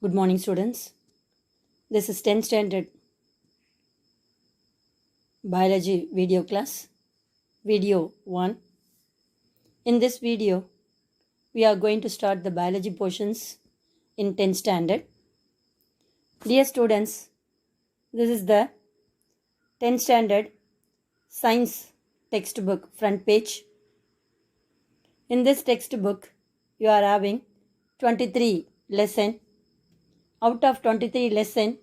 Good morning, students. This is 10th standard biology video class, video 1. In this video, we are going to start the biology portions in 10th standard. Dear students, this is the 10th standard science textbook front page. In this textbook, you are having 23 lesson. Out of 23 lesson,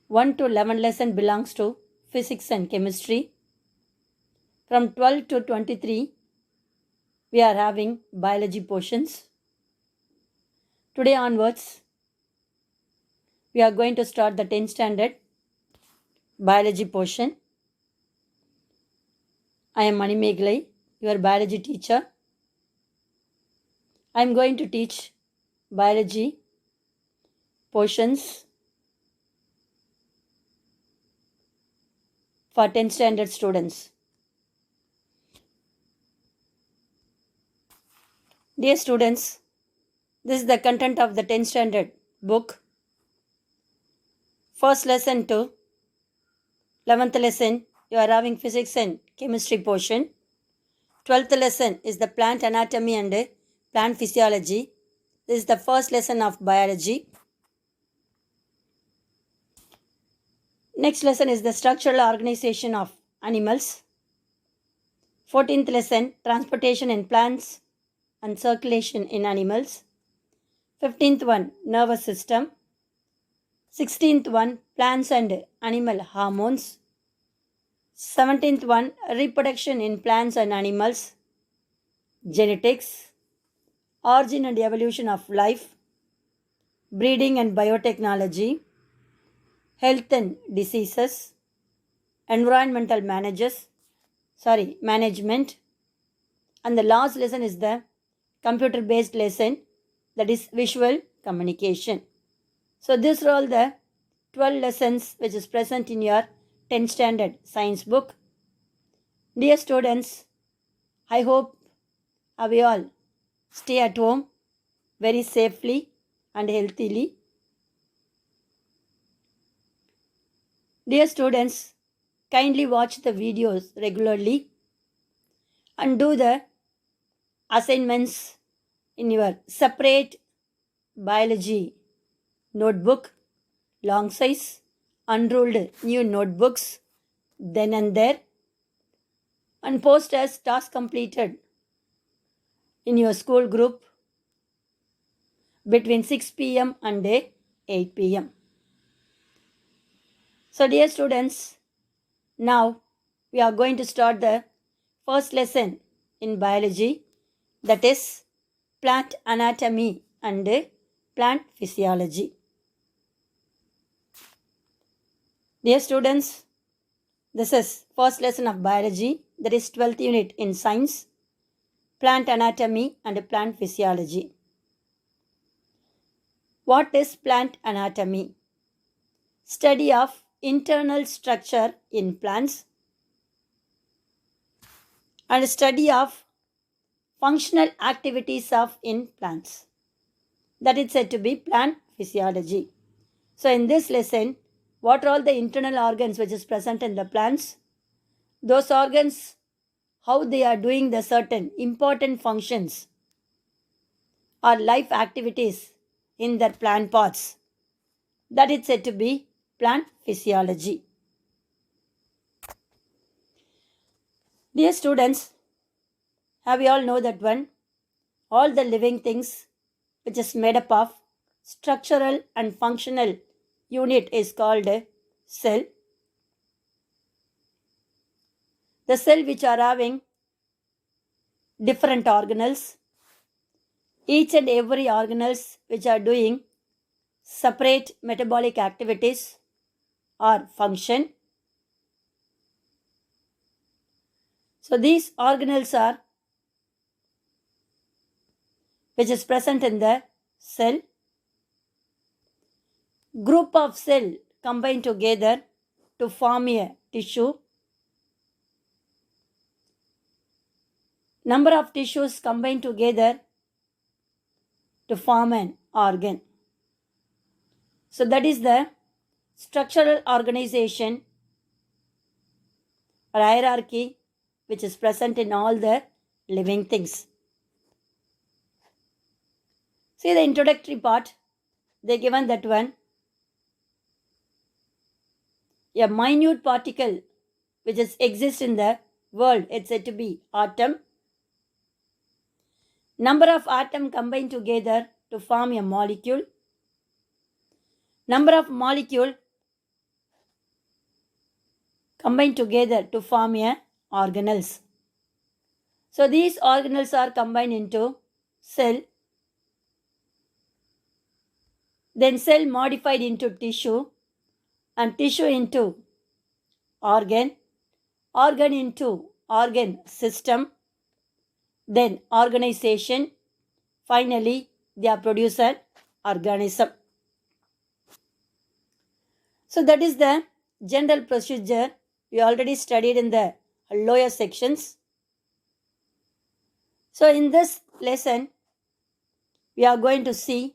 1 to 11 lesson belongs to physics and chemistry. From 12 to 23, we are having biology portions. Today onwards, we are going to start the 10th standard biology portion. I am Mani Meglai, your biology teacher. I am going to teach biology portions for 10th standard students. Dear students, this is the content of the 10th standard book. First lesson to 11th lesson, you are having physics and chemistry portion. 12th lesson is the plant anatomy and plant physiology. This is the first lesson of biology. Next lesson is the structural organization of animals. 14th lesson, transportation in plants and circulation in animals. 15th one, nervous system. 16th one, plants and animal hormones. 17th one, reproduction in plants and animals. Genetics, origin and evolution of life. Breeding and biotechnology. Health and diseases. Environmental management. And the last lesson is the computer based lesson, that is visual communication. So these are all the 12 lessons which is present in your 10th standard science book. Dear students, I hope we all stay at home very safely and healthily. Dear students, kindly watch the videos regularly and do the assignments in your separate biology notebook, long size, unruled new notebooks, then and there, and post as task completed in your school group between 6 p.m. and 8 p.m. So dear students, now we are going to start the first lesson in biology, that is plant anatomy and plant physiology. Dear students, this is first lesson of biology, that is 12th unit in science, plant anatomy and plant physiology. What is plant anatomy? Study of internal structure in plants and study of functional activities of in plants. That is said to be plant physiology. So in this lesson, what are all the internal organs which is present in the plants? Those organs, how they are doing the certain important functions or life activities in their plant parts. That is said to be plant physiology. Dear students, have you all know that one? All the living things which is made up of structural and functional unit is called a cell. The cell which are having different organelles, each and every organelles which are doing separate metabolic activities or function. So these organelles are which is present in the cell. Group of cell combine together to form a tissue. Number of tissues combine together to form an organ. So that is the structural organization or hierarchy which is present in all the living things. See the introductory part, they given that one. A minute particle which exists in the world, it's said to be atom. Number of atoms combine together to form a molecule. Number of molecules combine together to form a organelles. So these organelles are combined into cell, then cell modified into tissue, and tissue into organ, organ into organ system, then organization, finally they are produce an organism. So that is the general procedure we already studied in the lower sections. So in this lesson, we are going to see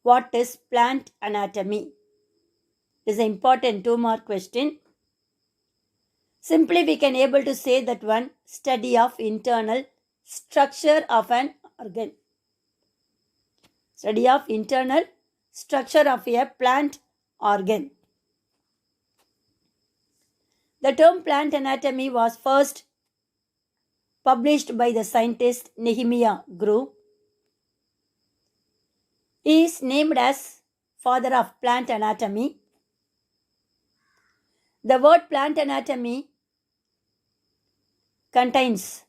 what is plant anatomy. This is an important 2-mark question. Simply we can able to say that one, study of internal structure of an organ. Study of internal structure of a plant organ. The term plant anatomy was first published by the scientist Nehemiah Grew. He is named as father of plant anatomy. The word plant anatomy contains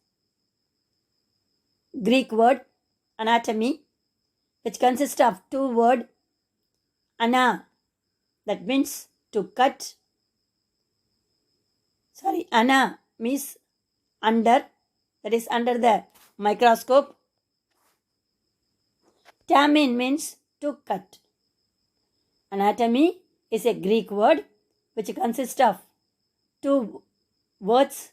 Greek word anatomy, which consists of 2 words. Ana, that means to cut. Ana means under, that is under the microscope. Tamen means to cut. Anatomy is a Greek word which consists of 2 words.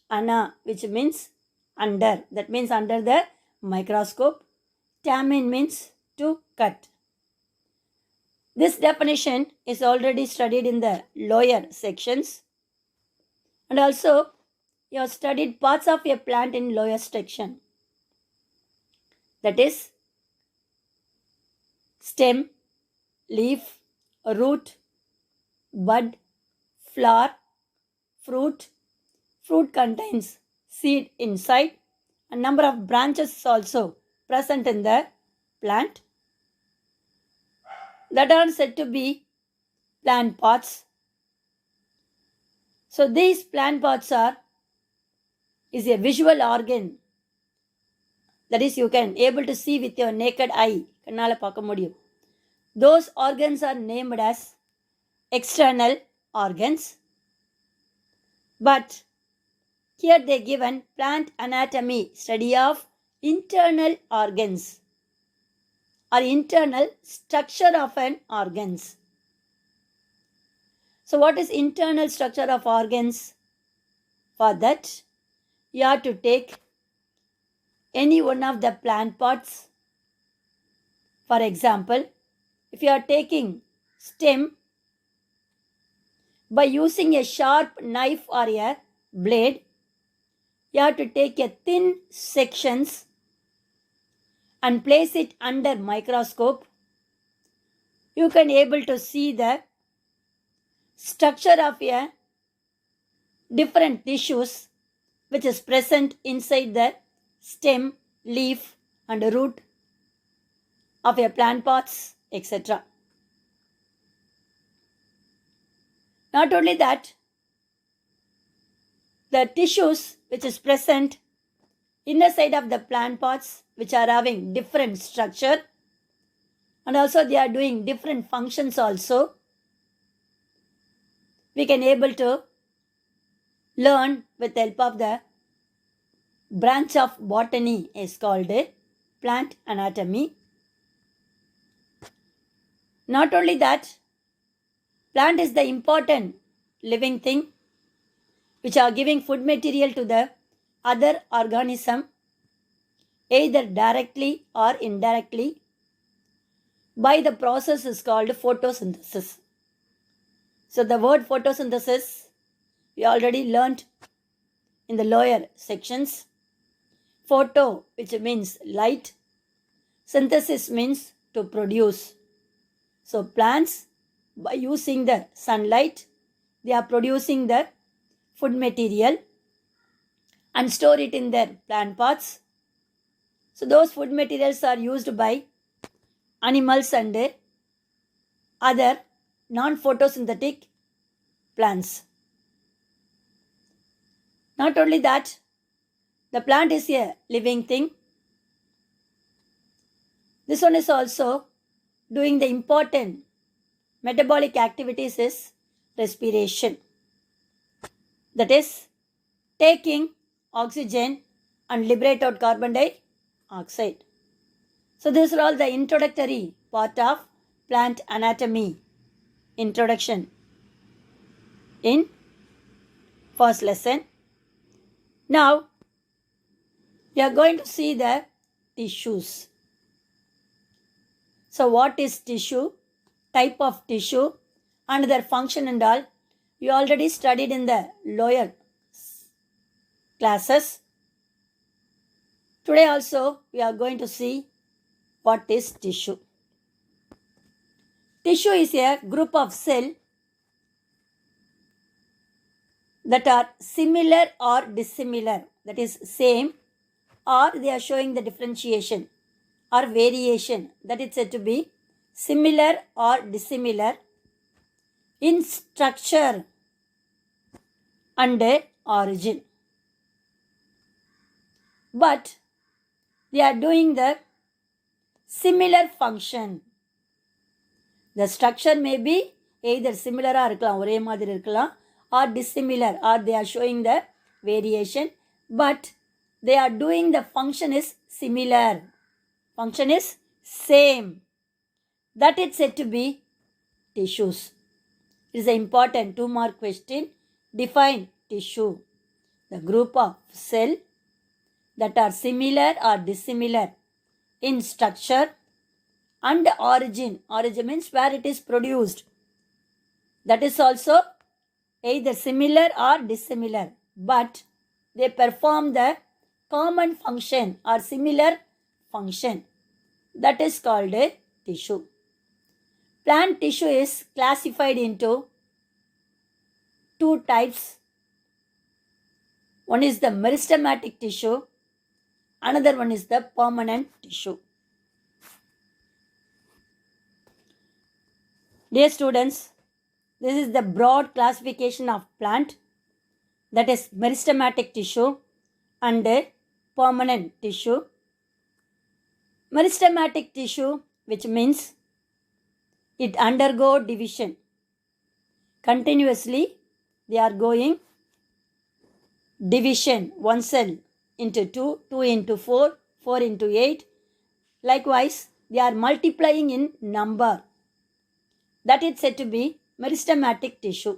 Ana, which means under, that means under the microscope. Tamen means to cut. This definition is already studied in the lower sections, and also you have studied parts of a plant in lower section, that is stem, leaf, root, bud, flower, fruit. Fruit contains seed inside, a number of branches is also present in the plant that are said to be plant pods. So these plant pods is a visual organ, that is you can able to see with your naked eye. Those organs are named as external organs, but here they given plant anatomy, study of internal organs or internal structure of an organs. So what is internal structure of organs? For that, you have to take any one of the plant pods. For example, if you are taking stem, by using a sharp knife or a blade, you have to take a thin sections and place it under microscope. You can able to see the structure of a different tissues which is present inside the stem, leaf and root of a plant pods, etc. Not only that, the tissues which is present inner side of the plant pods which are having different structure, and also they are doing different functions also, we can able to learn with the help of the branch of botany is called plant anatomy. Not only that, plant is the important living thing which are giving food material to the other organism, either directly or indirectly. by the process is called photosynthesis. So the word photosynthesis we already learnt in the lower sections. Photo, which means light. Synthesis means to produce. So plants, by using the sunlight, they are producing the food material and store it in their plant pots. So those food materials are used by animals and other non-photosynthetic plants. Not only that, the plant is a living thing. This one is also doing the important metabolic activities is respiration. That is taking oxygen and liberate out carbon dioxide. So these are all the introductory part of plant anatomy introduction in first lesson. Now we are going to see the tissues. So what is tissue, type of tissue and their function and all you already studied in the lower classes. Today also we are going to see what is tissue. Tissue is a group of cells that are similar or dissimilar, that is same, or they are showing the differentiation or variation, that is said to be similar or dissimilar in structure and origin. But they are doing the similar function. The structure may be either similar or dissimilar, or they are showing the variation, but they are doing the function is similar. Function is same. That is said to be tissues. It is an important 2-mark question. Define tissue. The group of cells that are similar or dissimilar in structure and origin. Origin means where it is produced. That is also either similar or dissimilar, but they perform the common function or similar function. That is called a tissue. Plant tissue is classified into 2 types. One is the meristematic tissue, another one is the permanent tissue. Dear students, this is the broad classification of plant, that is meristematic tissue and permanent tissue. Meristematic tissue, which means it undergo division. Continuously they are going division, one cell into 2, 2 into 4, 4 into 8. Likewise, they are multiplying in number. That is said to be meristematic tissue.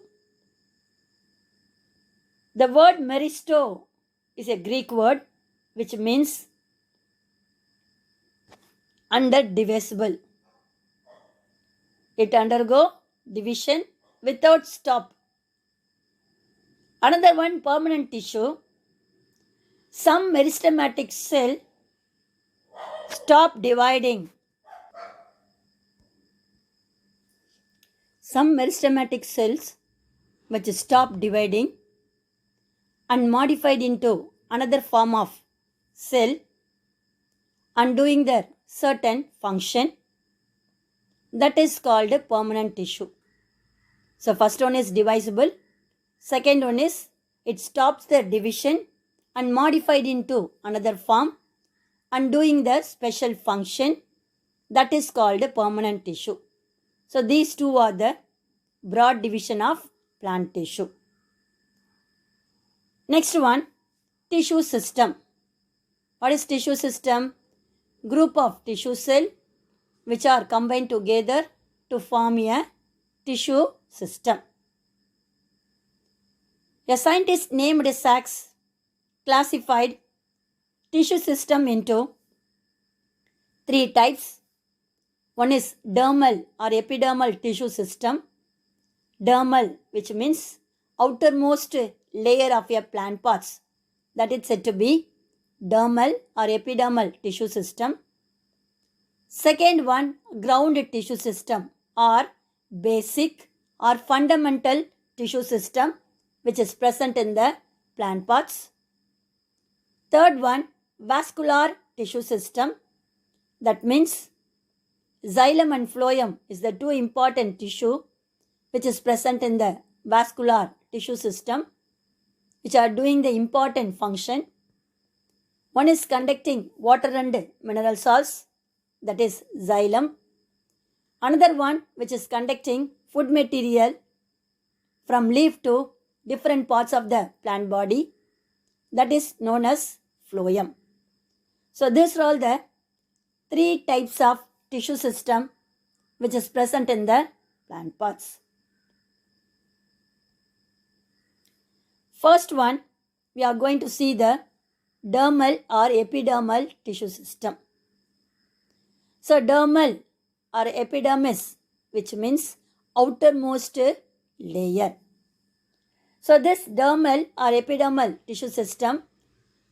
The word meristo is a Greek word which means undivisible. It undergo division without stop. Another one, permanent tissue. Some meristematic cell stop dividing. Some meristematic cells which stop dividing and modified into another form of cell and doing their certain function, that is called a permanent tissue. So first one is divisible, second one is it stops the division and modified into another form and doing the special function, that is called a permanent tissue. So these two are the broad division of plant tissue. Next one, tissue system. What is tissue system? Group of tissue cell which are combined together to form a tissue system. A scientist named Sachs classified tissue system into 3 types. One is dermal or epidermal tissue system. Dermal, which means outermost layer of a plant parts, that is said to be dermal or epidermal tissue system. Second one, ground tissue system or basic or fundamental tissue system, which is present in the plant parts. Third one, vascular tissue system. That means xylem and phloem is the two important tissue which is present in the vascular tissue system, which are doing the important function. One is conducting water and mineral salts, that is xylem. Another one which is conducting food material from leaf to different parts of the plant body, that is known as phloem. So these are all the three types of tissue system which is present in the plant parts. First one, we are going to see the dermal or epidermal tissue system. So dermal or epidermis, which means outermost layer. So this dermal or epidermal tissue system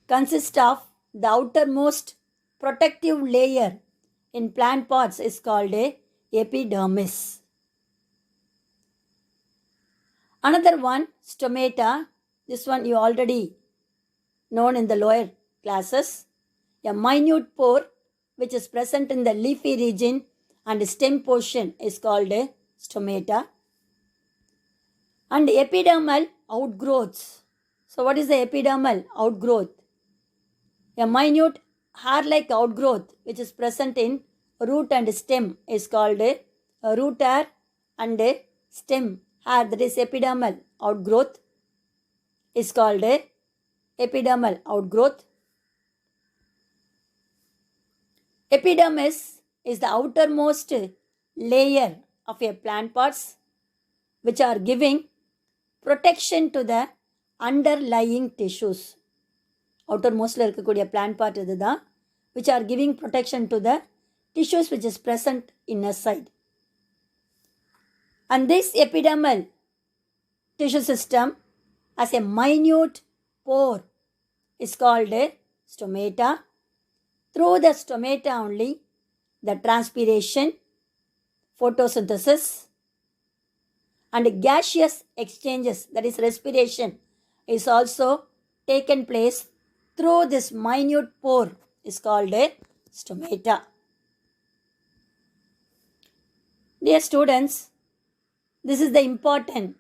consists of the outermost protective layer in plant parts is called a epidermis. Another one, stomata. This one you already known in the lower classes. A minute pore which is present in the leafy region and stem portion is called a stomata. And epidermal outgrowths. So what is the epidermal outgrowth? A minute hair-like outgrowth which is present in root and stem is called a root hair and a stem hair, that is epidermal outgrowth, is called a epidermal outgrowth. Epidermis is the outermost layer of a plant parts which are giving protection to the underlying tissues. Outermost இருக்கக்கூடிய plant part இதுதான், which are giving protection to the tissues which is present inner side. And this epidermal tissue system as a minute pore is called a stomata. Through the stomata only, the transpiration, photosynthesis, and gaseous exchanges, that is respiration, is also taken place through this minute pore is called a stomata. Dear students, this is the important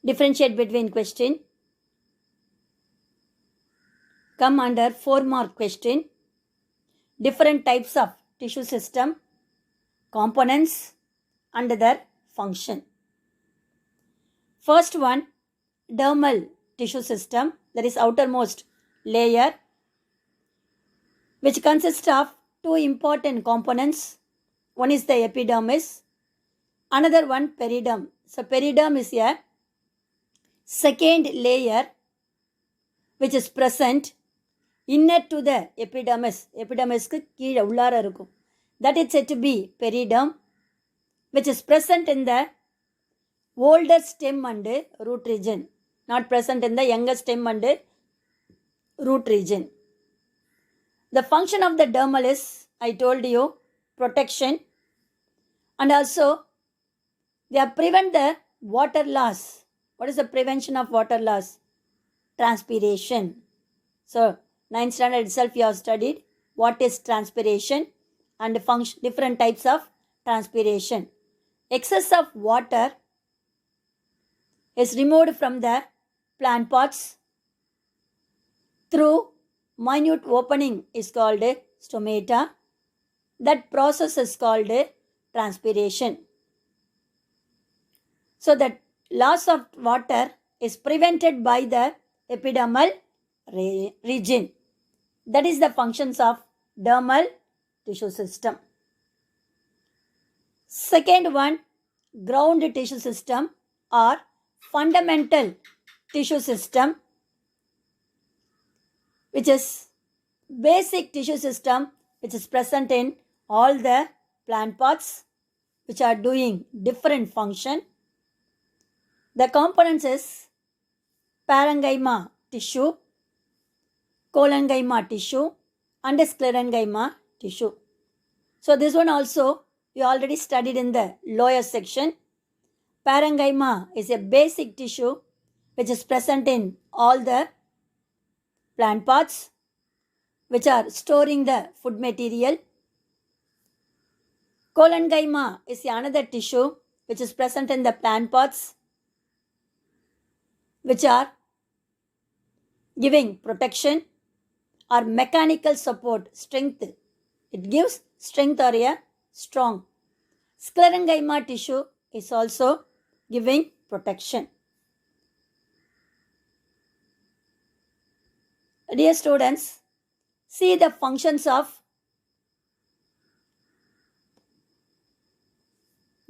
differentiate between question come under 4-mark question. Different types of tissue system, components and their function. First one, dermal tissue system, that is outermost layer, which consists of two important components. One is the epidermis, another one periderm. So periderm is a second layer which is present inner to the epidermis. Epidermis ku கீழ உள்ளார இருக்கும். That is said to be periderm, which is present in the older stem and root region, not present in the younger stem and root region. The function of the dermal is, I told you, protection, and also they prevent the water loss. What is the prevention of water loss? Transpiration. So 9th standard itself you have studied what is transpiration and different types of transpiration. Excess of water is removed from the plant parts through minute opening is called a stomata. That process is called a transpiration. So that loss of water is prevented by the epidermal region. That is the functions of dermal tissue system. Second one, ground tissue system or fundamental tissue system, which is basic tissue system which is present in all the plant parts which are doing different function. The components is parenchyma tissue, collenchyma tissue and sclerenchyma tissue. So this one also we already studied in the lower section. Parenchyma is a basic tissue which is present in all the plant parts which are storing the food material. Collenchyma is another tissue which is present in the plant parts which are giving protection or mechanical support, strength. It gives strength or a strong. Sclerenchyma tissue is also giving protection. Dear students, see the functions of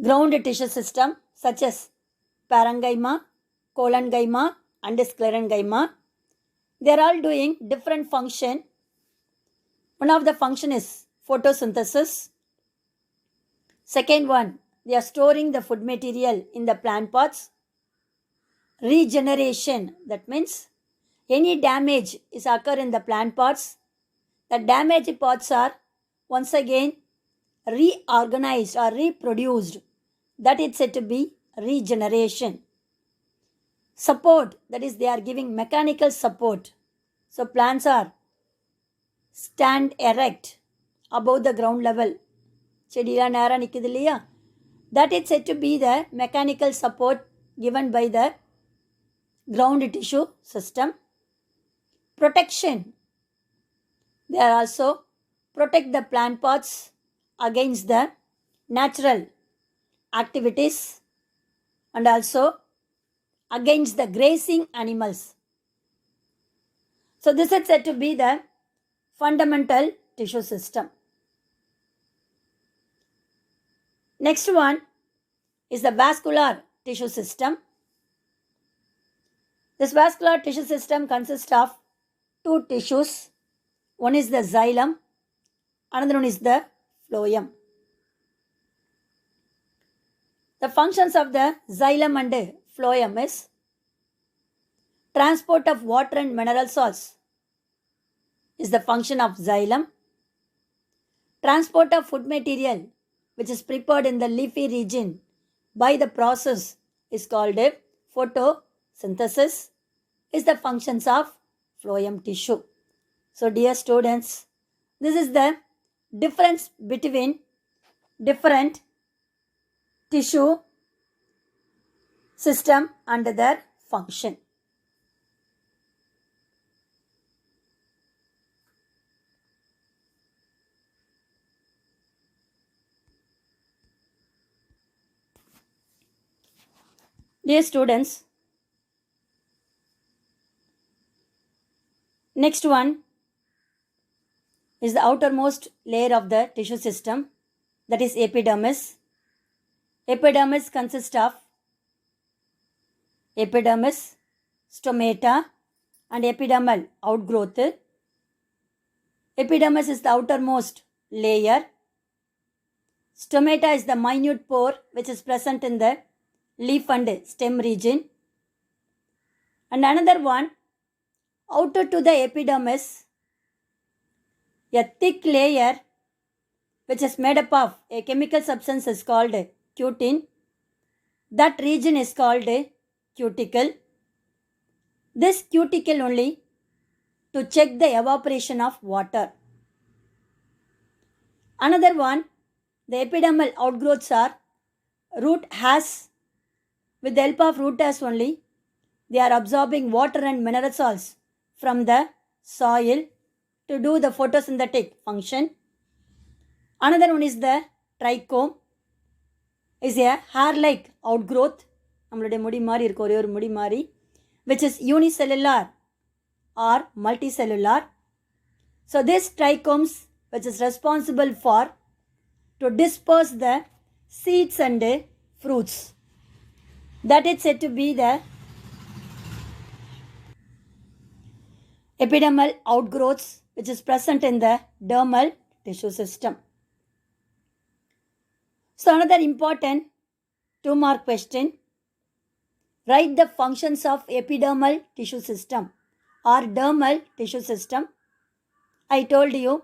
ground tissue system such as parenchyma, collenchyma and sclerenchyma. They are all doing different function. One of the function is photosynthesis. Second one, they are storing the food material in the plant parts. Regeneration, that means any damage is occur in the plant parts. The damaged parts are once again reorganized or reproduced. That is said to be regeneration. Support, that is they are giving mechanical support. So plants are stand erect above the ground level. That is said to be the mechanical support given by the ground tissue system. Protection, they are also protect the plant parts against the natural activities and also against the grazing animals. So this is said to be the fundamental tissue system. Next one is the vascular tissue system. This vascular tissue system consists of two tissues. One is the xylem, another one is the phloem. The functions of the xylem and phloem is transport of water and mineral salts is the function of xylem. Transport of food material which is prepared in the leafy region by the process is called photosynthesis is the functions of phloem tissue. So dear students, this is the difference between different tissue system and their function. Dear students, next one is the outermost layer of the tissue system, that is epidermis. Epidermis consists of epidermis, stomata and epidermal outgrowth. Epidermis is the outermost layer. Stomata is the minute pore which is present in the leaf and stem region. And another one, outer to the epidermis, a thick layer which is made up of a chemical substance is called cutin. That region is called cuticle. This cuticle only to check the evaporation of water. Another one, the epidermal outgrowths are root hairs. With the help of root hairs only, they are absorbing water and mineral salts from the soil to do the photosynthetic function. Another one is the trichome, is a hair-like outgrowth, which is unicellular or multicellular. So this trichomes which is responsible for to disperse the seeds and fruits. That is said to be the epidermal outgrowths which is present in the dermal tissue system. So another important 2-mark question. Write the functions of epidermal tissue system or dermal tissue system. I told you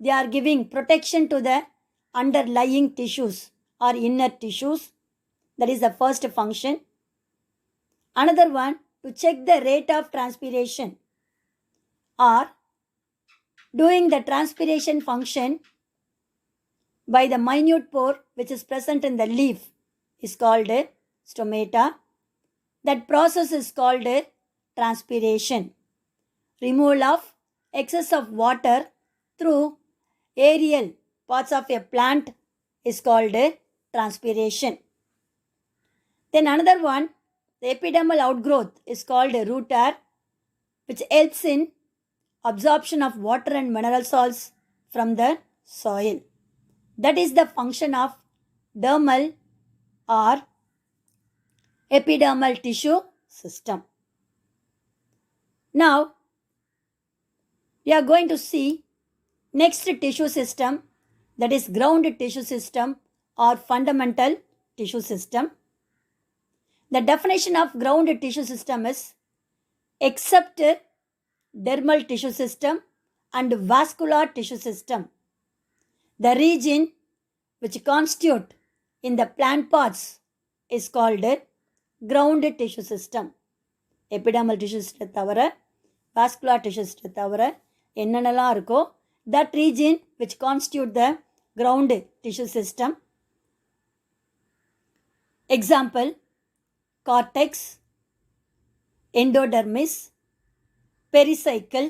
they are giving protection to the underlying tissues or inner tissues. That is the first function. Another one, to check the rate of transpiration or doing the transpiration function by the minute pore which is present in the leaf is called stomata. That process is called transpiration. Removal of excess of water through aerial parts of a plant is called transpiration. Then another one, the epidermal outgrowth is called root hair, which helps in absorption of water and mineral salts from the soil. That is the function of dermal or epidermal tissue system. Now, we are going to see next tissue system, that is ground tissue system or fundamental tissue system. The definition of ground tissue system is except dermal tissue system and vascular tissue system, the region which constitute in the plant parts is called ground tissue system. Epidermal tissue system தவிர vascular tissue system தவிர என்னென்னலாம் இருக்கோ, that region which constitute the ground tissue system. Example, cortex, endodermis, pericycle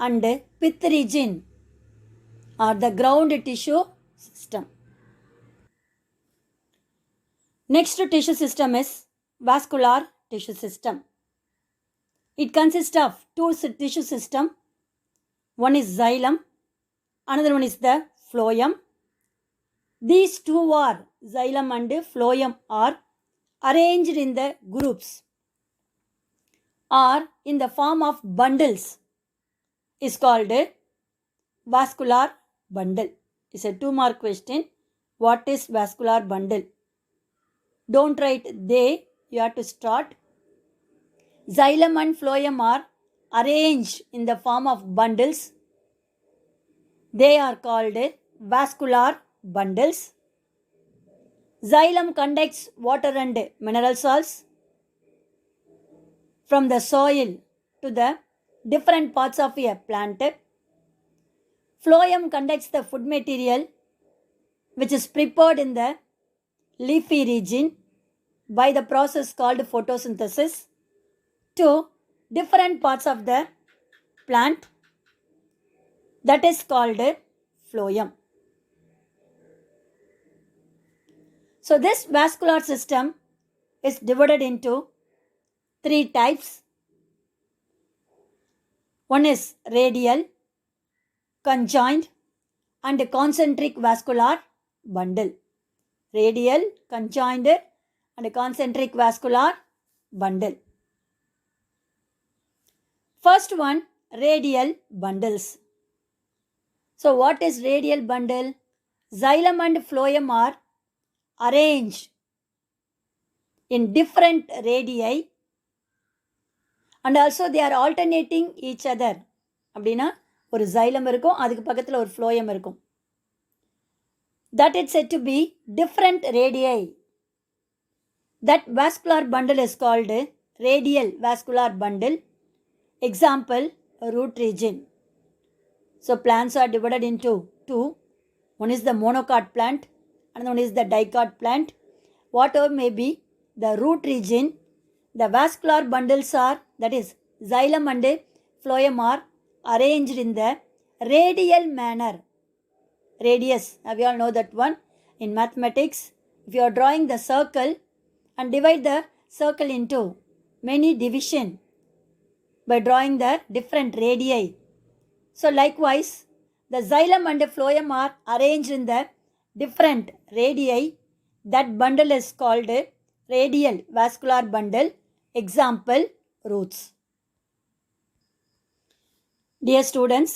and pith region are the ground tissue system. Next tissue system is vascular tissue system. It consists of two tissue system. One is xylem, another one is the phloem. These two are, xylem and phloem, are arranged in the groups or in the form of bundles is called vascular bundle. It's a 2-mark question. What is vascular bundle? Don't write they, you have to start. Xylem and phloem are arranged in the form of bundles. They are called vascular bundles. Xylem conducts water and mineral salts from the soil to the different parts of a plant. Phloem conducts the food material which is prepared in the leafy region by the process called photosynthesis to different parts of the plant, that is called phloem. So this vascular system is divided into 3 types. One is radial, conjoined and concentric vascular bundle. Radial, conjoined and concentric vascular bundle. First one, radial bundles. So what is radial bundle? Xylem and phloem are arranged in different radii and also they are alternating each other. அப்படினா ஒரு xylem இருக்கும், அதுக்கு பக்கத்துல ஒரு phloem இருக்கும். That is said to be different radii. That vascular bundle is called radial vascular bundle. Example, root region. So plants are divided into 2. One is the monocot plant and one is the dicot plant. Whatever may be the root region, the vascular bundles are, that is xylem and phloem are arranged in the radial manner. Radius, we all know that one. In mathematics, if you are drawing the circle and divide the circle into many division by drawing the different radii. So likewise, the xylem and phloem are arranged in the different radii. That bundle is called radial vascular bundle. Example, roots. Dear students,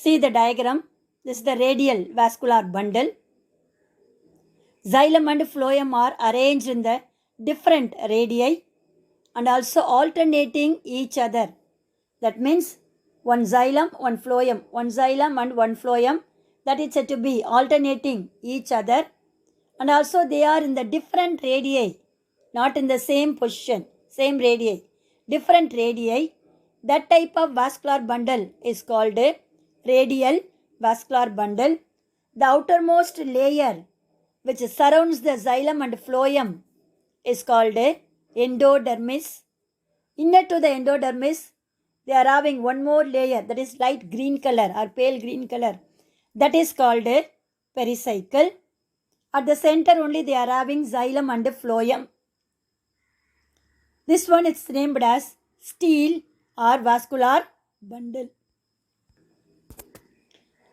see the diagram This is the radial vascular bundle. Xylem and phloem are arranged in the different radii and also alternating each other. That means one xylem, one phloem, one xylem and one phloem, that is said to be alternating each other, and also they are in the different radii, not in the same position, same radii, different radii. That type of vascular bundle is called a radial vascular bundle. The outermost layer which surrounds the xylem and phloem is called a endodermis. Inner to the endodermis, they are having one more layer, that is light green color or pale green color, that is called a pericycle. At the center only they are having xylem and phloem. This one is named as stele or vascular bundle.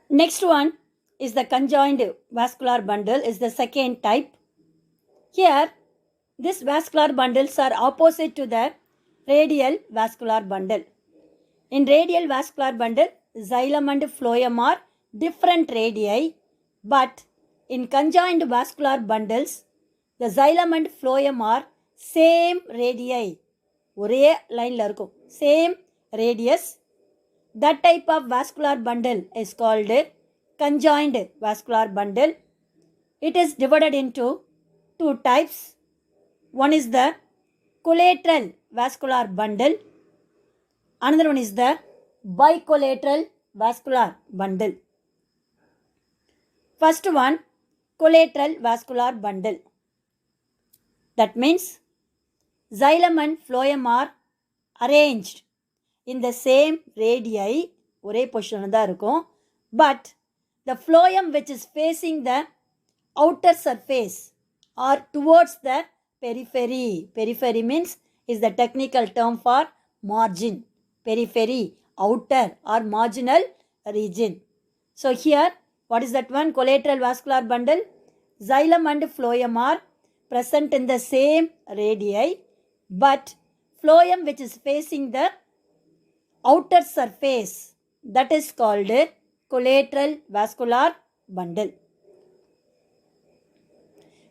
Next one is the conjoined vascular bundle, is the second type. Here, these vascular bundles are opposite to the radial vascular bundle. In radial vascular bundle, xylem and phloem are different radii, but in conjoined vascular bundles, the xylem and phloem are same radii. ஒரே லைனில் இருக்கும், same radius. That type of vascular bundle is called conjoined vascular bundle. It is divided into two types. One is the collateral vascular bundle. Another one is the bicollateral vascular bundle. First one, collateral vascular bundle. That means xylem and phloem are arranged in the same radii, ஒரே பொசிஷனில் தான் இருக்கும். But the phloem which is facing the outer surface or towards the periphery. Periphery means is the technical term for margin. Periphery, outer or marginal region. So here, what is that one? Collateral vascular bundle. Xylem and phloem are present in the same radii, but phloem which is facing the outer surface, that is called collateral vascular bundle.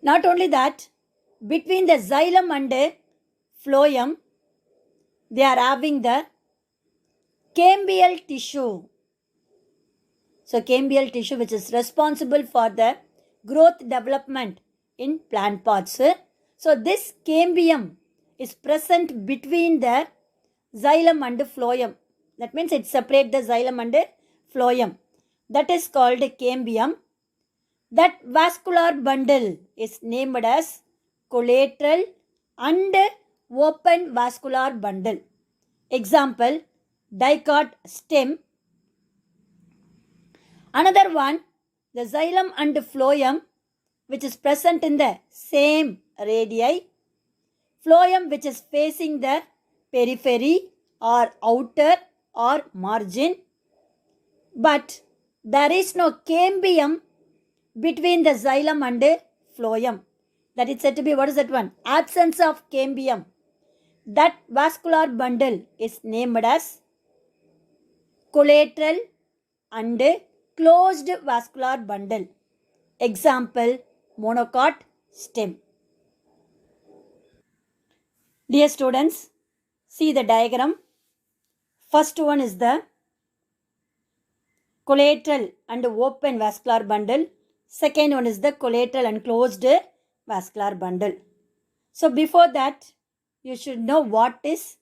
Not only that, between the xylem and phloem, they are having the cambial tissue. So cambial tissue which is responsible for the growth development in plant pots. So this cambium is present between the xylem and phloem. That means it separates the xylem and phloem. That is called cambium. That vascular bundle is named as collateral and open vascular bundle. Example, dicot stem. Another one, the xylem and phloem which is present in the same radii. Phloem which is facing the periphery or outer or margin, but there is no cambium between the xylem and phloem. That is said to be, what is that one? Absence of cambium. That vascular bundle is named as collateral and closed vascular bundle. Example, monocot stem. Dear students, see the diagram. First one is the collateral and open vascular bundle. Second one is the collateral and closed vascular bundle. So before that, you should know what is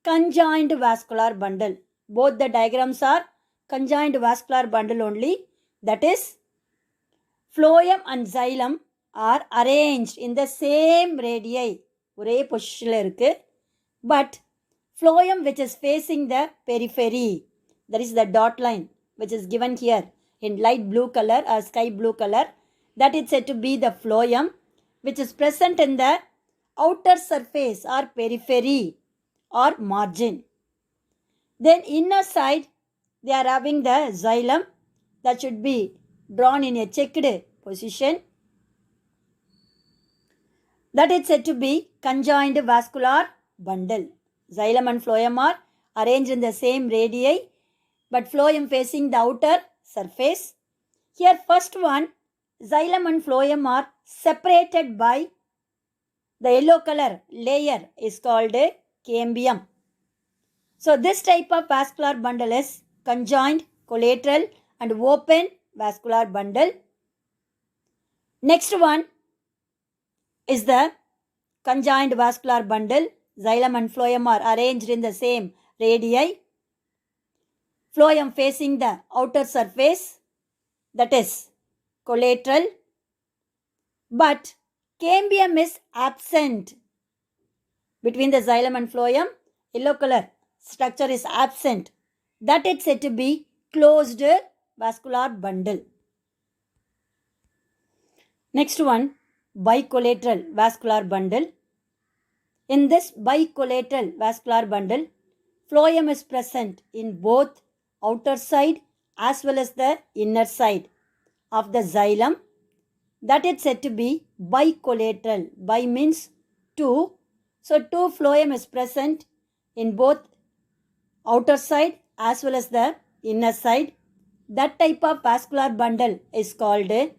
conjoined vascular bundle. Both the diagrams are conjoined vascular bundle only. That is, phloem and xylem are arranged in the same radii. ஒரே பொசிஷனில் இருக்குது. But phloem which is facing the periphery, that is the dot line which is given here in light blue color or sky blue color, that is said to be the phloem which is present in the outer surface or periphery or margin. Then inner side, they are having the xylem that should be drawn in a checked position. That is said to be conjoined vascular bundle. Xylem and phloem are arranged in the same radii, but phloem facing the outer surface Here first one, xylem and phloem are separated by the yellow color layer is called a cambium. So this type of vascular bundle is conjoined, collateral and open vascular bundle. Next one is the conjoined vascular bundle. Xylem and phloem are arranged in the same radii. Phloem facing the outer surface, that is collateral, but cambium is absent. Between the xylem and phloem, yellow color structure is absent. That is said to be closed vascular bundle. Next one, bicollateral vascular bundle. In this bicollateral vascular bundle, phloem is present in both outer side as well as the inner side of the xylem. That is said to be bicollateral. Bi means two. So two phloem is present in both outer side as well as the inner side. That type of vascular bundle is called a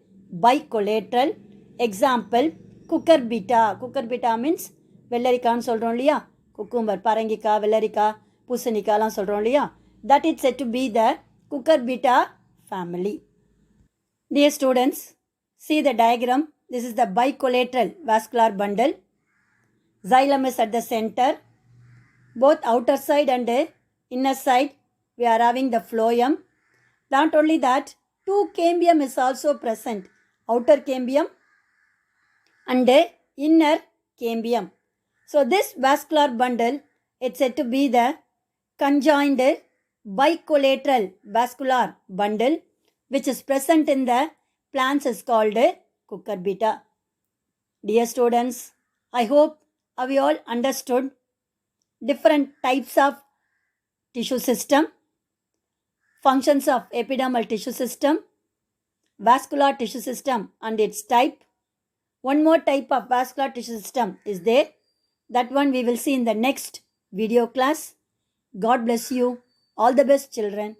bicollateral. Example, cucurbita. Cucurbita means வெள்ளரிக்கான்னு சொல்கிறோம் இல்லையா, cucumber, பரங்கிக்காய், வெள்ளரிக்காய், பூசணிக்காய்லாம் சொல்கிறோம் இல்லையா, that is said to be the cucurbita family. Dear students, see the diagram. This is the bicollateral vascular bundle. Xylem is at the center. Both outer side and inner side we are having the phloem. Not only that, two cambium is also present. Outer cambium and inner cambium. So this vascular bundle, it's said to be the conjoined bicollateral vascular bundle, which is present in the plants is called cucurbita. Dear students, I hope we all understood different types of tissue system, functions of epidermal tissue system, vascular tissue system and its type. One more type of vascular tissue system is there. That one we will see in the next video class. God bless you. All the best, children.